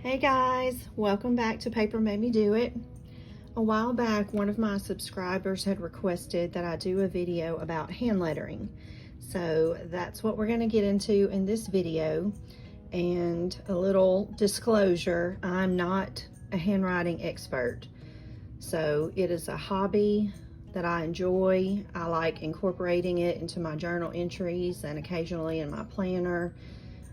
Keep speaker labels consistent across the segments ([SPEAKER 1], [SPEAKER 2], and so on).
[SPEAKER 1] Hey guys, welcome back to Paper Made Me Do It. A while back, one of my subscribers had requested that I do a video about hand lettering. So that's what we're going to get into in this video. And a little disclosure, I'm not a handwriting expert. So it is a hobby that I enjoy. I like incorporating it into my journal entries and occasionally in my planner.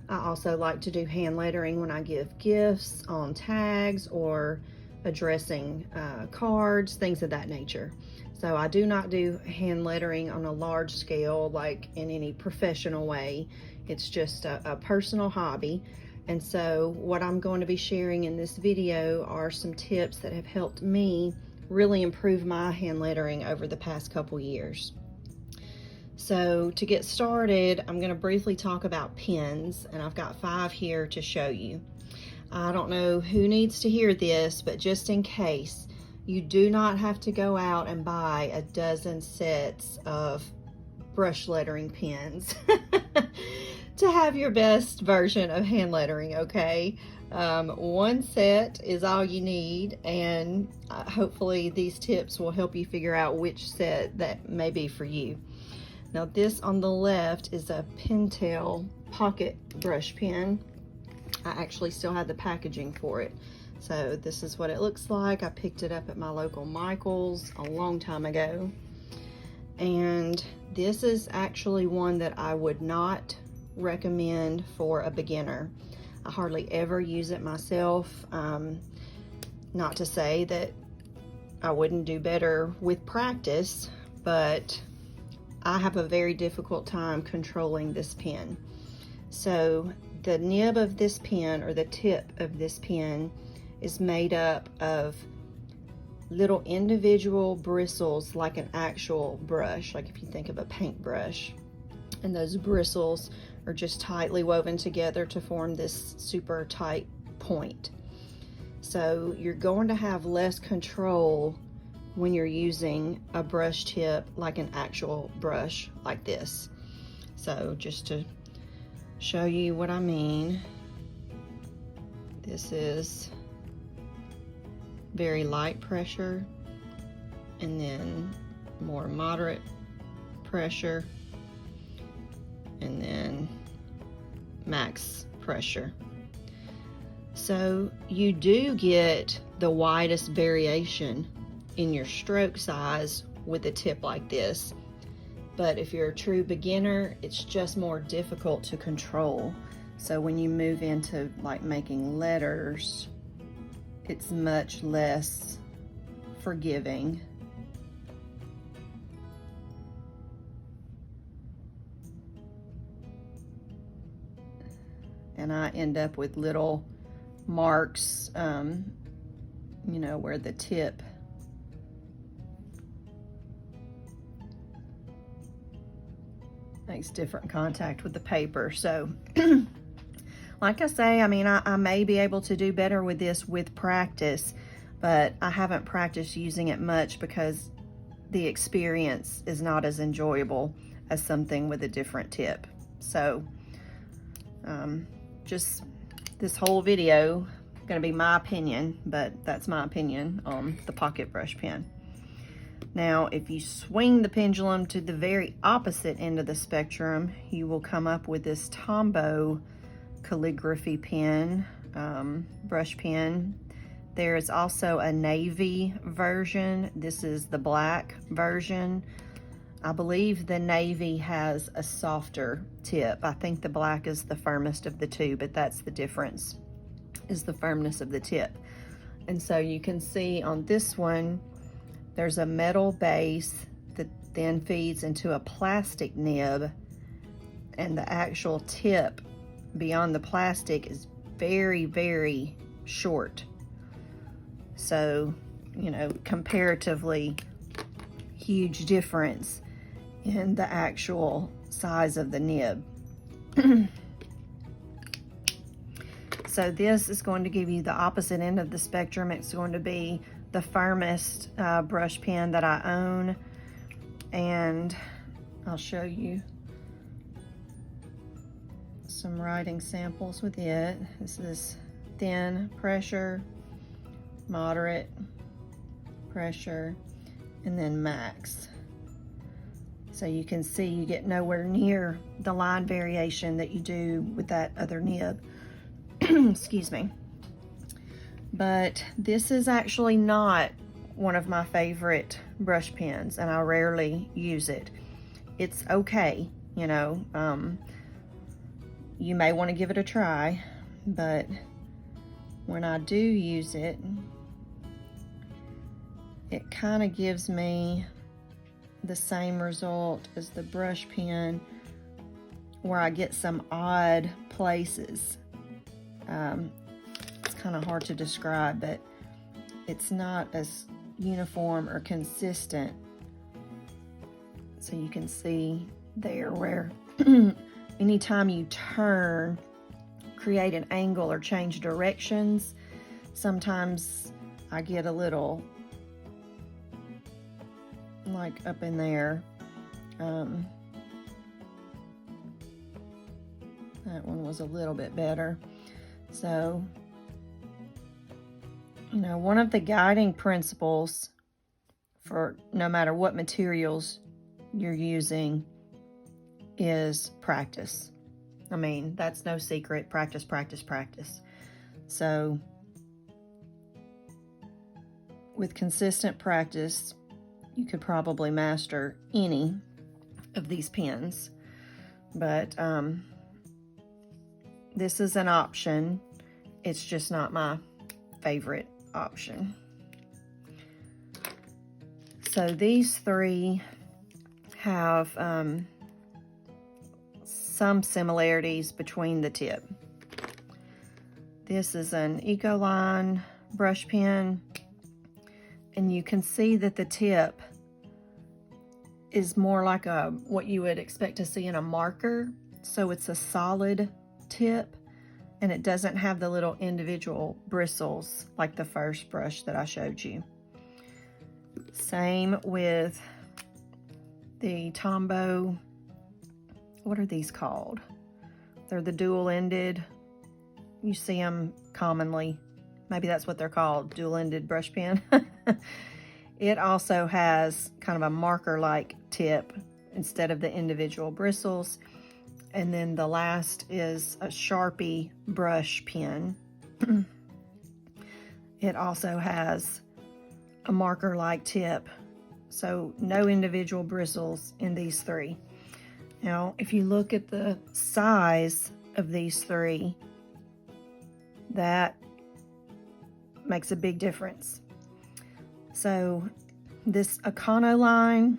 [SPEAKER 1] I also like to do hand lettering when I give gifts on tags or addressing cards, things of that nature. So I do not do hand lettering on a large scale, like in any professional way. It's just a personal hobby. And so what I'm going to be sharing in this video are some tips that have helped me really improve my hand lettering over the past couple years. So to get started, I'm going to briefly talk about pens, and I've got 5 here to show you. I don't know who needs to hear this, but just in case, you do not have to go out and buy a dozen sets of brush lettering pens to have your best version of hand lettering, okay? One set is all you need, and hopefully these tips will help you figure out which set that may be for you. Now this on the left is a Pentel pocket brush pen. I actually still have the packaging for it. So this is what it looks like. I picked it up at my local Michael's a long time ago. And this is actually one that I would not recommend for a beginner. I hardly ever use it myself. Not to say that I wouldn't do better with practice, but I have a very difficult time controlling this pen. So the nib of this pen, or the tip of this pen, is made up of little individual bristles like an actual brush, like if you think of a paintbrush. And those bristles are just tightly woven together to form this super tight point. So you're going to have less control when you're using a brush tip like an actual brush like this. So just to show you what I mean, this is very light pressure, and then more moderate pressure, and then max pressure. So you do get the widest variation in your stroke size with a tip like this, but if you're a true beginner, it's just more difficult to control. So when you move into like making letters, it's much less forgiving. And I end up with little marks, you know, where the tip makes different contact with the paper. So like I say, I mean, I may be able to do better with this with practice, but I haven't practiced using it much because the experience is not as enjoyable as something with a different tip. So just this whole video gonna be my opinion, but that's my opinion on the pocket brush pen. Now, if you swing the pendulum to the very opposite end of the spectrum, you will come up with this Tombow calligraphy pen, brush pen. There is also a navy version. This is the black version. I believe the navy has a softer tip. I think the black is the firmest of the two, but that's the difference, is the firmness of the tip. And so you can see on this one, there's a metal base that then feeds into a plastic nib, and the actual tip beyond the plastic is very, very short. So, you know, comparatively huge difference in the actual size of the nib. So this is going to give you the opposite end of the spectrum. It's going to be the firmest brush pen that I own, and I'll show you some writing samples with it. This is thin pressure, moderate pressure, and then max. So you can see you get nowhere near the line variation that you do with that other nib. Excuse me. But this is actually not one of my favorite brush pens, and I rarely use it. It's okay, you know. You may want to give it a try, but when I do use it, it kind of gives me the same result as the brush pen, where I get some odd places. It's kind of hard to describe, but it's not as uniform or consistent. So you can see there where anytime you turn, create an angle or change directions, sometimes I get a little like up in there. That one was a little bit better. So, you know, one of the guiding principles for no matter what materials you're using is practice. I mean, that's no secret. Practice, practice, practice. So with consistent practice, you could probably master any of these pens. But this is an option. It's just not my favorite option. So these three have some similarities between the tip. This is an Ecoline brush pen, and you can see that the tip is more like what you would expect to see in a marker. So it's a solid tip, and it doesn't have the little individual bristles like the first brush that I showed you. Same with the Tombow. What are these called? They're the dual-ended. You see them commonly. Maybe that's what they're called, dual-ended brush pen. It also has kind of a marker-like tip instead of the individual bristles. And then the last is a Sharpie brush pen. It also has a marker-like tip. So no individual bristles in these three. Now, if you look at the size of these three, that makes a big difference. So this Econoline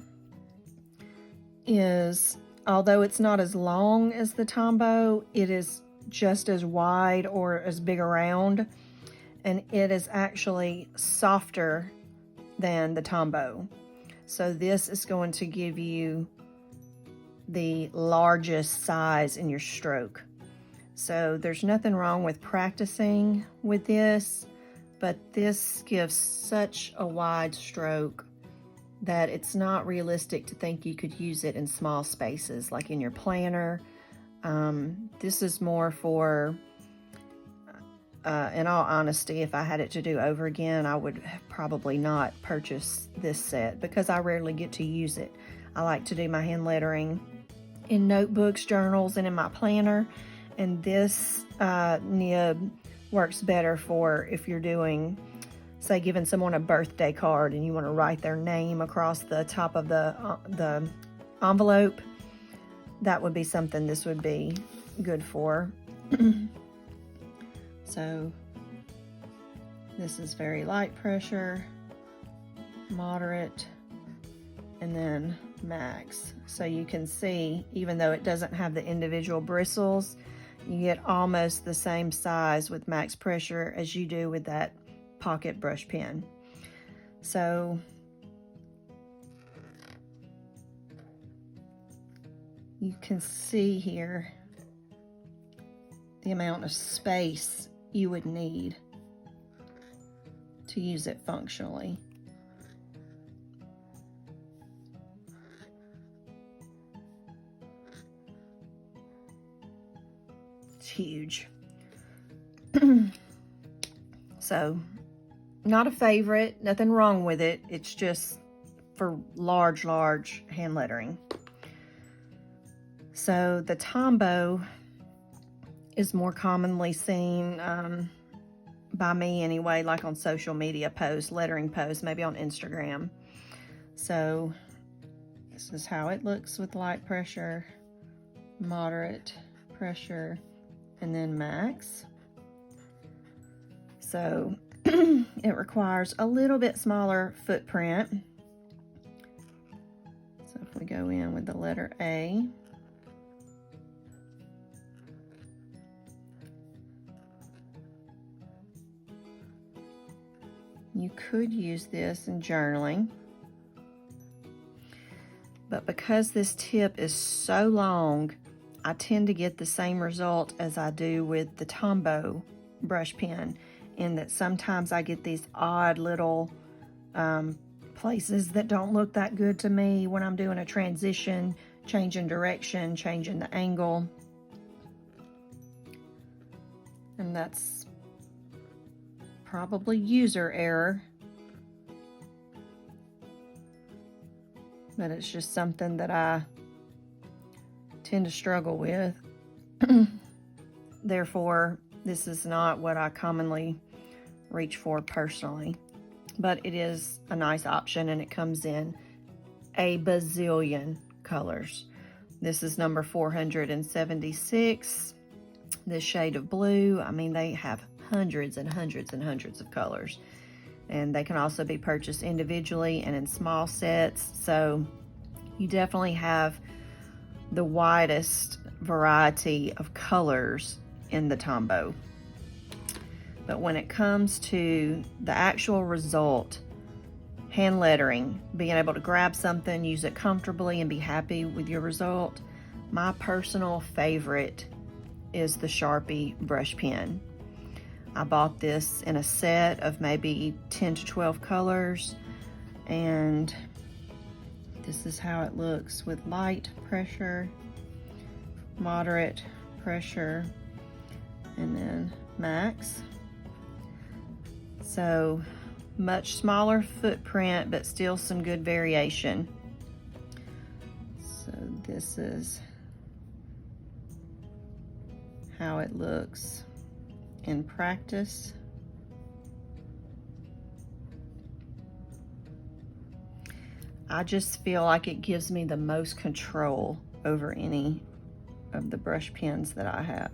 [SPEAKER 1] is, although it's not as long as the Tombow, it is just as wide or as big around, and it is actually softer than the Tombow. So this is going to give you the largest size in your stroke. So there's nothing wrong with practicing with this, but this gives such a wide stroke that it's not realistic to think you could use it in small spaces, like in your planner. This is more for, in all honesty, if I had it to do over again, I would probably not purchase this set because I rarely get to use it. I like to do my hand lettering in notebooks, journals, and in my planner. And this nib works better for if you're doing, say, giving someone a birthday card and you want to write their name across the top of the envelope. That would be something this would be good for. So this is very light pressure, moderate, and then max. So you can see, even though it doesn't have the individual bristles, you get almost the same size with max pressure as you do with that pocket brush pen. So you can see here the amount of space you would need to use it functionally. It's huge. So not a favorite, nothing wrong with it. It's just for large hand lettering. So the Tombow is more commonly seen by me anyway, like on social media posts, lettering posts, maybe on Instagram. So this is how it looks with light pressure, moderate pressure, and then max. So it requires a little bit smaller footprint. So if we go in with the letter A, you could use this in journaling, but because this tip is so long, I tend to get the same result as I do with the Tombow brush pen, in that sometimes I get these odd little places that don't look that good to me when I'm doing a transition, changing direction, changing the angle. And that's probably user error, but it's just something that I tend to struggle with. Therefore, this is not what I commonly reach for personally, but it is a nice option, and it comes in a bazillion colors. This is number 476, this shade of blue. I mean, they have hundreds and hundreds and hundreds of colors, and they can also be purchased individually and in small sets. So you definitely have the widest variety of colors in the Tombow. But when it comes to the actual result, hand lettering, being able to grab something, use it comfortably, and be happy with your result, my personal favorite is the Sharpie brush pen. I bought this in a set of maybe 10 to 12 colors, and this is how it looks with light pressure, moderate pressure, and then max. So much smaller footprint, but still some good variation. So this is how it looks in practice. I just feel like it gives me the most control over any of the brush pens that I have.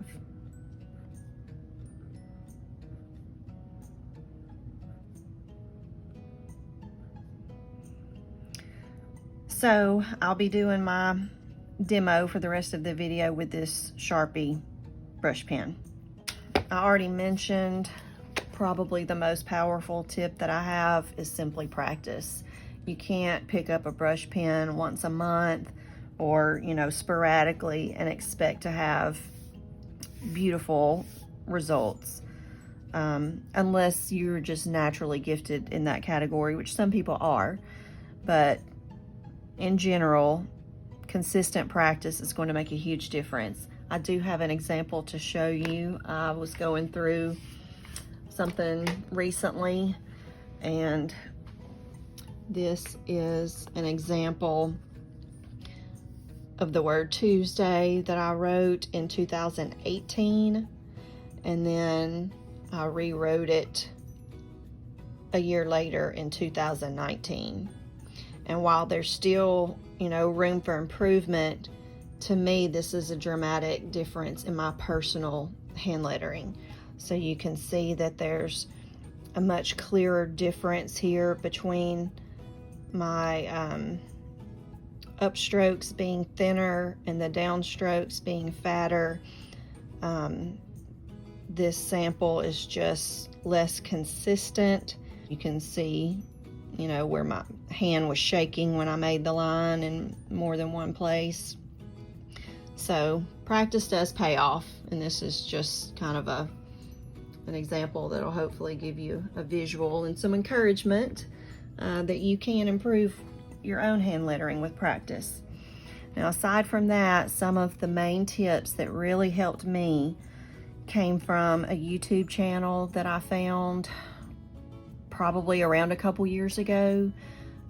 [SPEAKER 1] So I'll be doing my demo for the rest of the video with this Sharpie brush pen. I already mentioned probably the most powerful tip that I have is simply practice. You can't pick up a brush pen once a month or, you know, sporadically and expect to have beautiful results, unless you're just naturally gifted in that category, which some people are. But in general, consistent practice is going to make a huge difference. I do have an example to show you. I was going through something recently, and this is an example of the word Tuesday that I wrote in 2018, and then I rewrote it a year later in 2019. And while there's still, you know, room for improvement, to me, this is a dramatic difference in my personal hand lettering. So you can see that there's a much clearer difference here between my upstrokes being thinner and the downstrokes being fatter. This sample is just less consistent. You can see, you know, where my hand was shaking when I made the line in more than one place. So practice does pay off, and this is just kind of an example that'll hopefully give you a visual and some encouragement that you can improve your own hand lettering with practice. Now, aside from that, some of the main tips that really helped me came from a YouTube channel that I found probably around a couple years ago.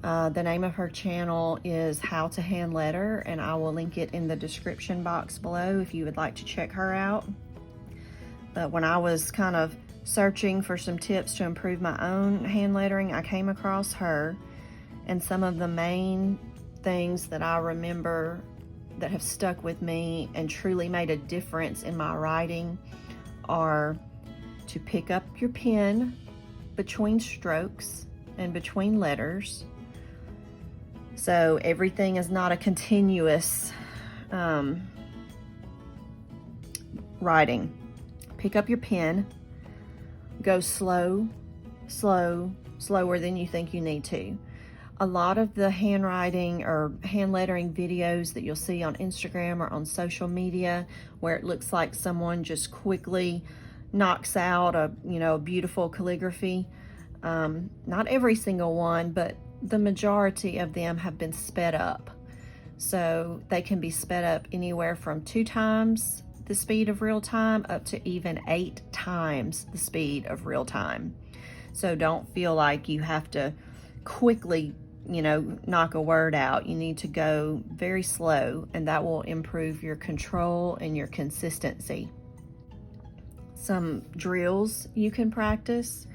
[SPEAKER 1] The name of her channel is How to Hand Letter, and I will link it in the description box below if you would like to check her out. But when I was kind of searching for some tips to improve my own hand lettering, I came across her, and some of the main things that I remember that have stuck with me and truly made a difference in my writing are to pick up your pen between strokes and between letters. So everything is not a continuous writing. Pick up your pen, go slow, slower than you think you need to. A lot of the handwriting or hand lettering videos that you'll see on Instagram or on social media, where it looks like someone just quickly knocks out a beautiful calligraphy. Not every single one, but the majority of them have been sped up. So they can be sped up anywhere from 2 times the speed of real time up to even 8 times the speed of real time. So don't feel like you have to quickly knock a word out. You need to go very slow, and that will improve your control and your consistency. Some drills you can practice,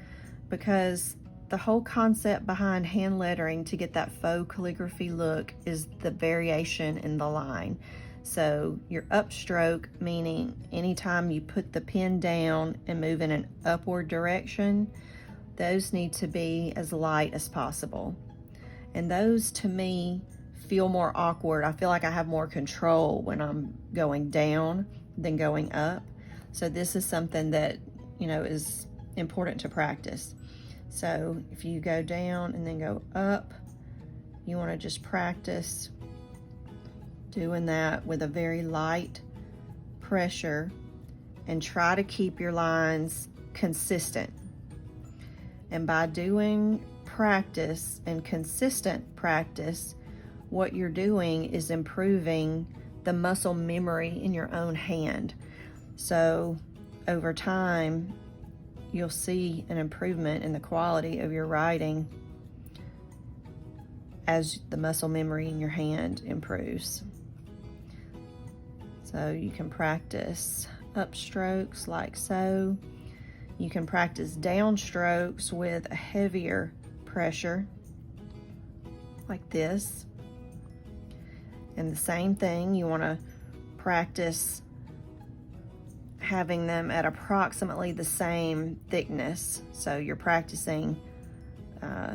[SPEAKER 1] because the whole concept behind hand lettering to get that faux calligraphy look is the variation in the line. So your upstroke, meaning anytime you put the pen down and move in an upward direction, those need to be as light as possible. And those, to me, feel more awkward. I feel like I have more control when I'm going down than going up. So this is something that, is important to practice. So if you go down and then go up, you want to just practice doing that with a very light pressure and try to keep your lines consistent. And by doing practice and consistent practice, what you're doing is improving the muscle memory in your own hand. So over time, you'll see an improvement in the quality of your writing as the muscle memory in your hand improves. So you can practice upstrokes like so. You can practice downstrokes with a heavier pressure like this. And the same thing, you want to practice having them at approximately the same thickness. So you're practicing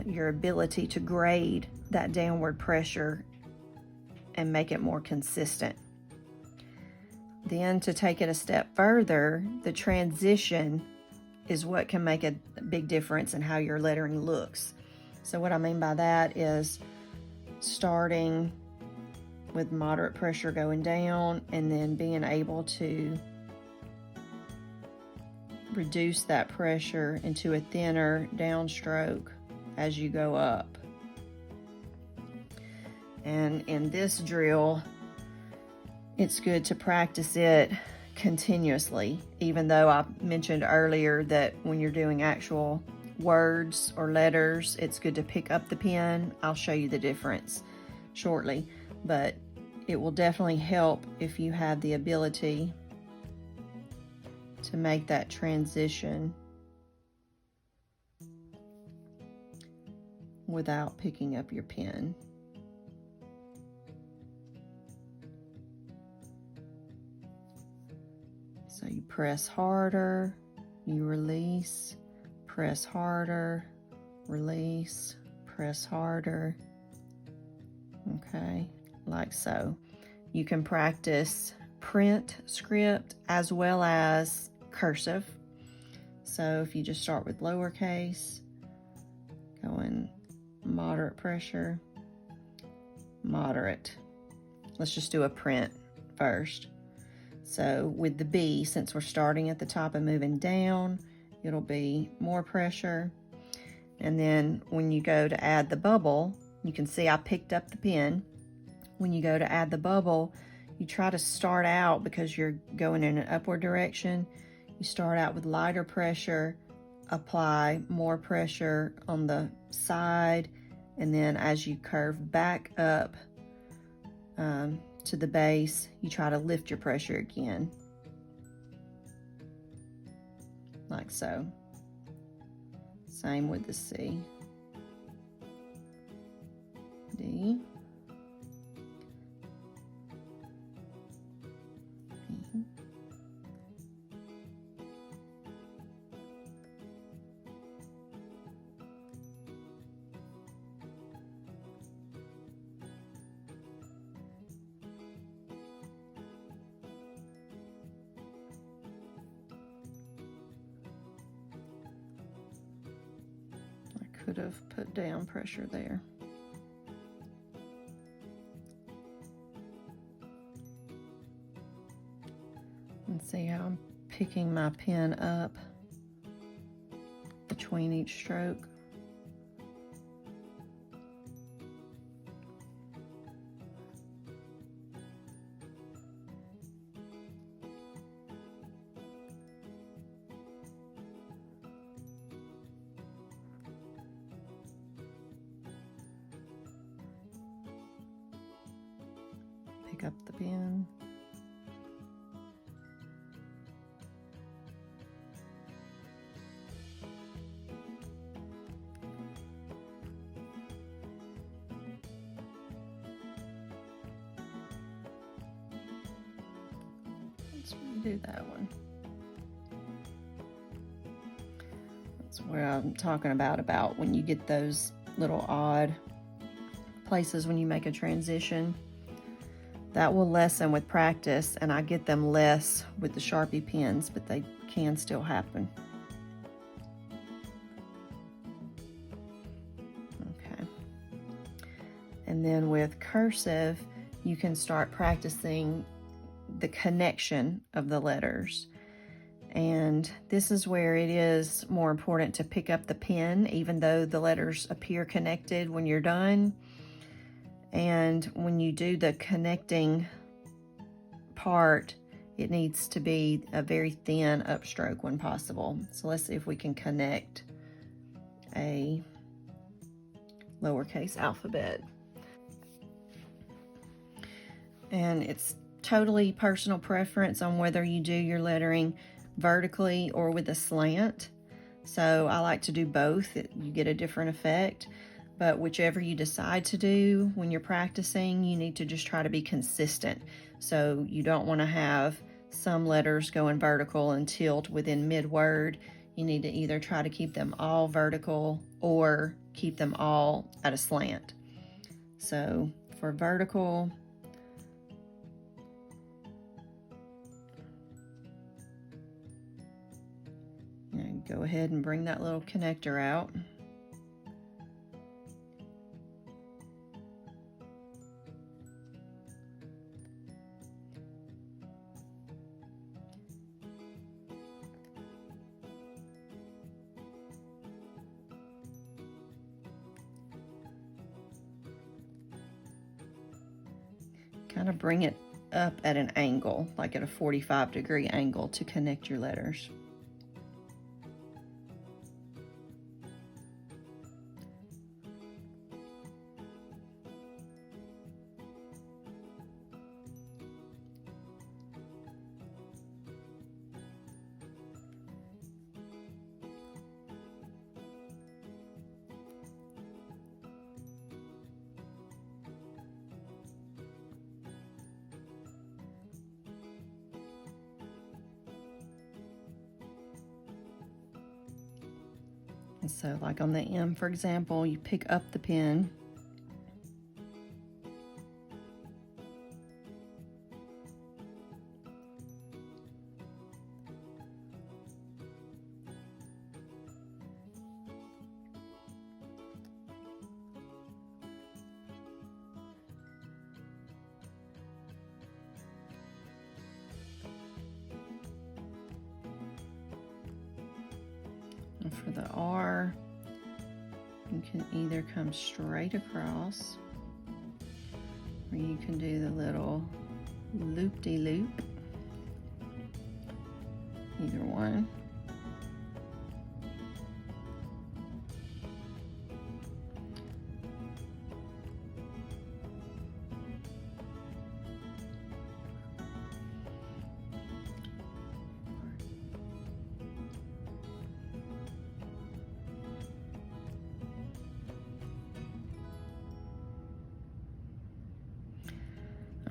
[SPEAKER 1] your ability to grade that downward pressure and make it more consistent. Then to take it a step further, the transition is what can make a big difference in how your lettering looks. So what I mean by that is starting with moderate pressure going down and then being able to reduce that pressure into a thinner downstroke as you go up. And in this drill, it's good to practice it continuously, even though I mentioned earlier that when you're doing actual words or letters, it's good to pick up the pen. I'll show you the difference shortly, but it will definitely help if you have the ability to make that transition without picking up your pen. So you press harder, you release, press harder, release, press harder. Okay, like so. You can practice print script as well as cursive. So if you just start with lowercase, going moderate pressure, moderate. Let's just do a print first. So with the B, since we're starting at the top and moving down, it'll be more pressure. And then when you go to add the bubble, you can see I picked up the pen. When you go to add the bubble, you try to start out, because you're going in an upward direction, You start out with lighter pressure, apply more pressure on the side, and then as you curve back up to the base, you try to lift your pressure again, like so. Same with the C, D, E. Could have put down pressure there. And see how I'm picking my pen up between each stroke. Pick up the pen. Let's redo that one. That's where I'm talking about when you get those little odd places when you make a transition. That will lessen with practice, and I get them less with the Sharpie pens, but they can still happen. Okay. And then with cursive, you can start practicing the connection of the letters. And this is where it is more important to pick up the pen, even though the letters appear connected when you're done. And when you do the connecting part, it needs to be a very thin upstroke when possible. So let's see if we can connect a lowercase alphabet. And it's totally personal preference on whether you do your lettering vertically or with a slant. So I like to do both. You get a different effect. But whichever you decide to do when you're practicing, you need to just try to be consistent. So you don't want to have some letters going vertical and tilt within mid-word. You need to either try to keep them all vertical or keep them all at a slant. So for vertical, go ahead and bring that little connector out. Kind of bring it up at an angle, like at a 45-degree angle to connect your letters. And so like on the M, for example, you pick up the pen, and for the R, you can either come straight across, or you can do the little loop-de-loop. either one.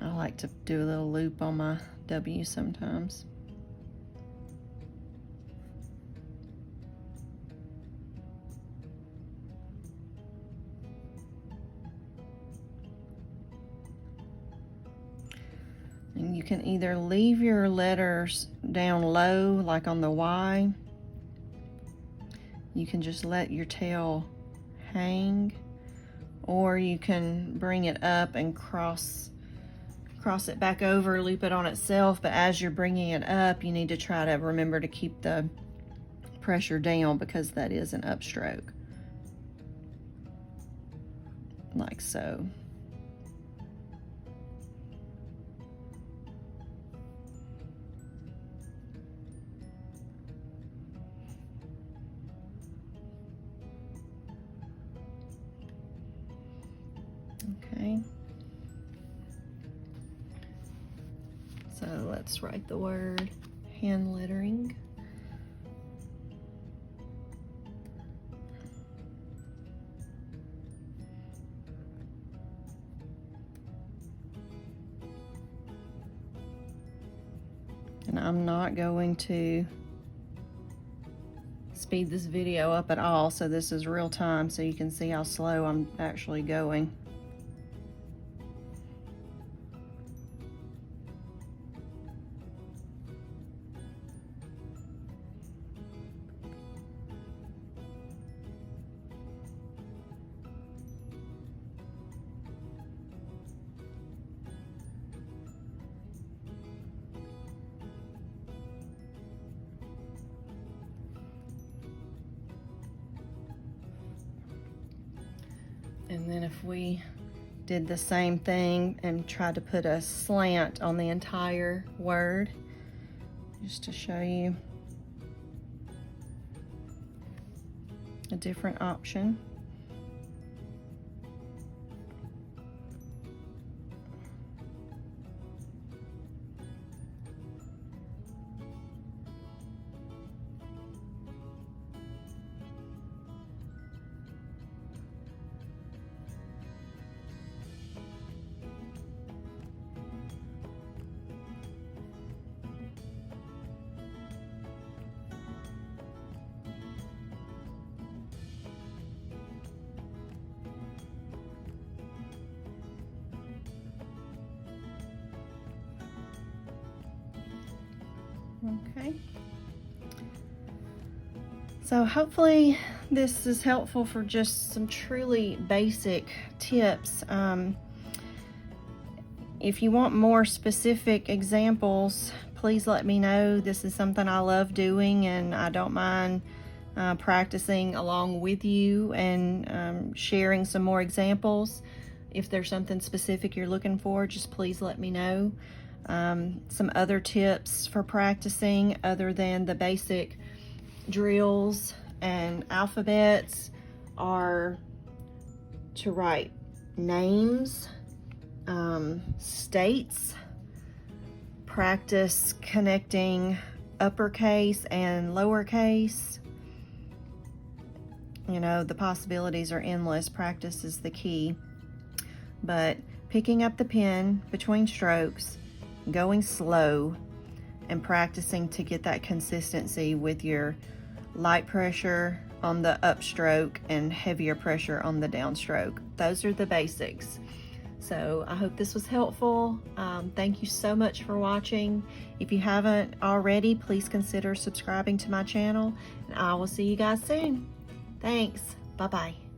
[SPEAKER 1] I like to do a little loop on my W sometimes. And you can either leave your letters down low, like on the Y. You can just let your tail hang, or you can bring it up and cross it back over, loop it on itself. But as you're bringing it up, you need to try to remember to keep the pressure down, because that is an upstroke, like so. Okay. So let's write the word hand lettering. And I'm not going to speed this video up at all, so this is real time, so you can see how slow I'm actually going. And then if we did the same thing and tried to put a slant on the entire word, just to show you a different option. Okay. So hopefully this is helpful for just some truly basic tips. If you want more specific examples, please let me know. This is something I love doing, and I don't mind practicing along with you and sharing some more examples. If there's something specific you're looking for, just please let me know. Some other tips for practicing other than the basic drills and alphabets are to write names, states, practice connecting uppercase and lowercase. You know, the possibilities are endless. Practice is the key. But picking up the pen between strokes, going slow, and practicing to get that consistency with your light pressure on the upstroke and heavier pressure on the downstroke. Those are the basics. So I hope this was helpful. Thank you so much for watching. If you haven't already, please consider subscribing to my channel, and I will see you guys soon. Thanks. Bye-bye.